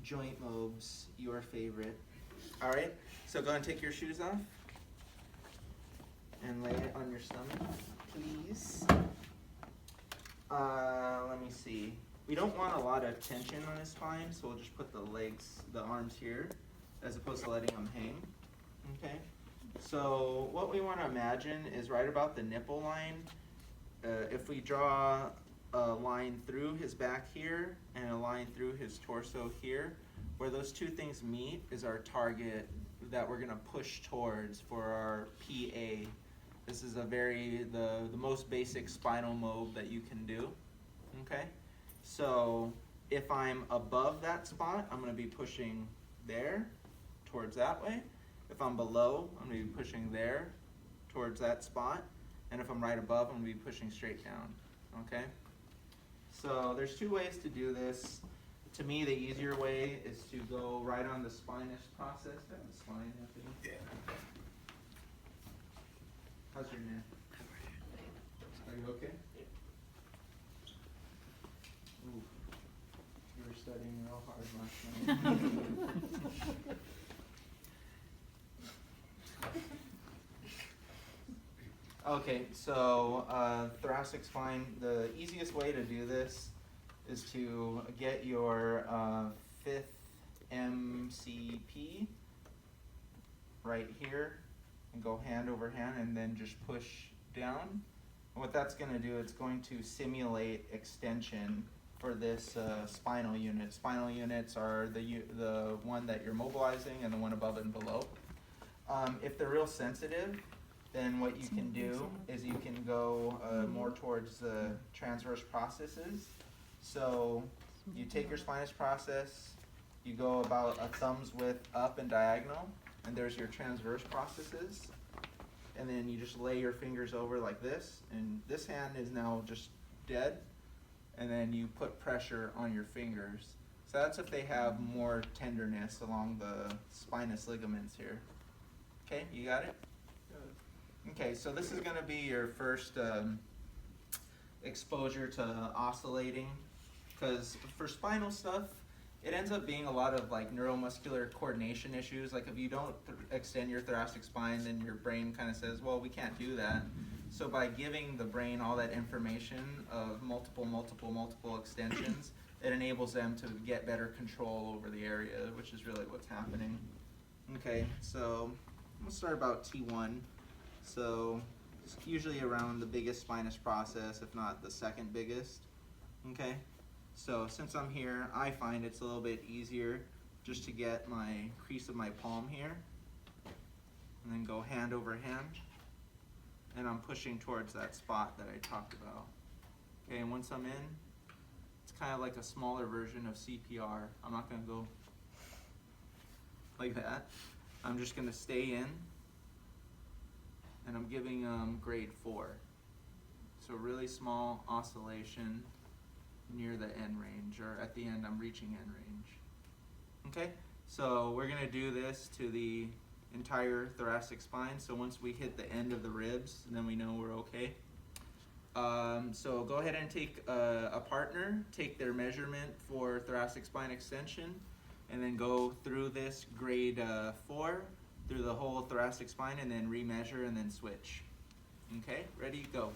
joint mobs, your favorite. All right, so go ahead and take your shoes off and lay it on your stomach, please. Let me see. We don't want a lot of tension on his spine, so we'll just put the legs, the arms here, as opposed to letting him hang. Okay. So what we want to imagine is right about the nipple line. If we draw a line through his back here and a line through his torso here, where those two things meet is our target that we're going to push towards for our PA. This is the most basic spinal mob that you can do. Okay, so if I'm above that spot, I'm going to be pushing there towards that way. If I'm below, I'm going to be pushing there towards that spot. And if I'm right above, I'm going to be pushing straight down. Okay? So there's two ways to do this. To me, the easier way is to go right on the spinous process. Have the spine, Anthony. Yeah. How's your neck? Are you okay? Ooh. You were studying real hard last night. Okay, so thoracic spine, the easiest way to do this is to get your 5th MCP right here and go hand over hand and then just push down. And what that's going to do, it's going to simulate extension for this spinal unit. Spinal units are the one that you're mobilizing and the one above and below. If they're real sensitive, then what you can do is you can go more towards the transverse processes. So you take your spinous process, you go about a thumb's width up and diagonal, and there's your transverse processes. And then you just lay your fingers over like this, and this hand is now just dead. And then you put pressure on your fingers. So that's if they have more tenderness along the spinous ligaments here. Okay, you got it? Okay, so this is going to be your first exposure to oscillating, because for spinal stuff, it ends up being a lot of like neuromuscular coordination issues. Like if you don't extend your thoracic spine, then your brain kind of says, well, we can't do that. So by giving the brain all that information of multiple extensions, it enables them to get better control over the area, which is really what's happening. Okay, so we'll start about T1. So it's usually around the biggest spinous process, if not the second biggest. Okay, so since I'm here, I find it's a little bit easier just to get my crease of my palm here and then go hand over hand, and I'm pushing towards that spot that I talked about. Okay, and once I'm in, it's kind of like a smaller version of CPR. I'm not going to go like that. I'm just going to stay in, and I'm giving grade 4. So really small oscillation near the end range, or at the end I'm reaching end range. Okay, so we're going to do this to the entire thoracic spine. So once we hit the end of the ribs, then we know we're okay. So go ahead and take a partner, take their measurement for thoracic spine extension, and then go through this grade 4 through the whole thoracic spine, and then remeasure and then switch. Okay, ready, go.